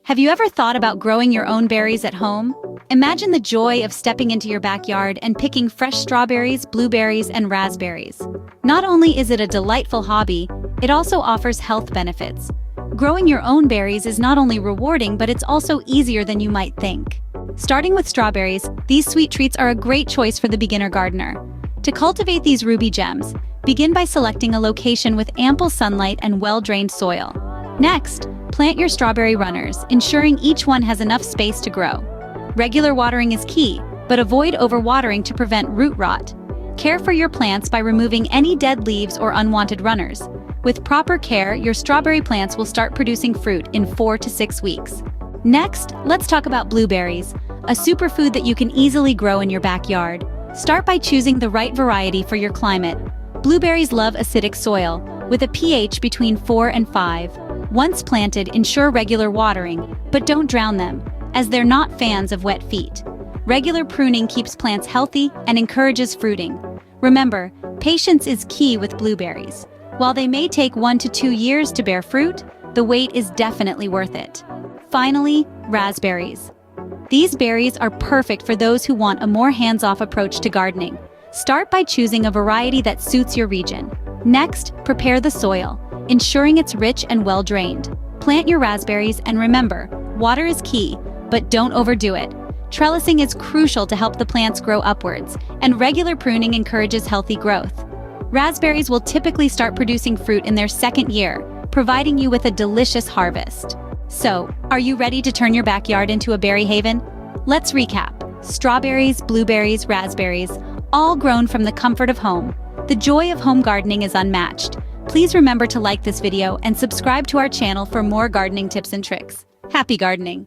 Have you ever thought about growing your own berries at home? Imagine the joy of stepping into your backyard and picking fresh strawberries, blueberries, and raspberries. Not only is it a delightful hobby, it also offers health benefits. Growing your own berries is not only rewarding, but it's also easier than you might think. Starting with strawberries, these sweet treats are a great choice for the beginner gardener. To cultivate these ruby gems, begin by selecting a location with ample sunlight and well-drained soil. Next, plant your strawberry runners, ensuring each one has enough space to grow. Regular watering is key, but avoid overwatering to prevent root rot. Care for your plants by removing any dead leaves or unwanted runners. With proper care, your strawberry plants will start producing fruit in 4 to 6 weeks. Next, let's talk about blueberries, a superfood that you can easily grow in your backyard. Start by choosing the right variety for your climate. Blueberries love acidic soil, with a pH between 4 and 5. Once planted, ensure regular watering, but don't drown them, as they're not fans of wet feet. Regular pruning keeps plants healthy and encourages fruiting. Remember, patience is key with blueberries. While they may take 1 to 2 years to bear fruit, the wait is definitely worth it. Finally, raspberries. These berries are perfect for those who want a more hands-off approach to gardening. Start by choosing a variety that suits your region. Next, prepare the soil, ensuring it's rich and well-drained. Plant your raspberries and remember, water is key, but don't overdo it. Trellising is crucial to help the plants grow upwards, and regular pruning encourages healthy growth. Raspberries will typically start producing fruit in their second year, providing you with a delicious harvest. So, are you ready to turn your backyard into a berry haven? Let's recap. Strawberries, blueberries, raspberries, all grown from the comfort of home. The joy of home gardening is unmatched. Please remember to like this video and subscribe to our channel for more gardening tips and tricks. Happy gardening!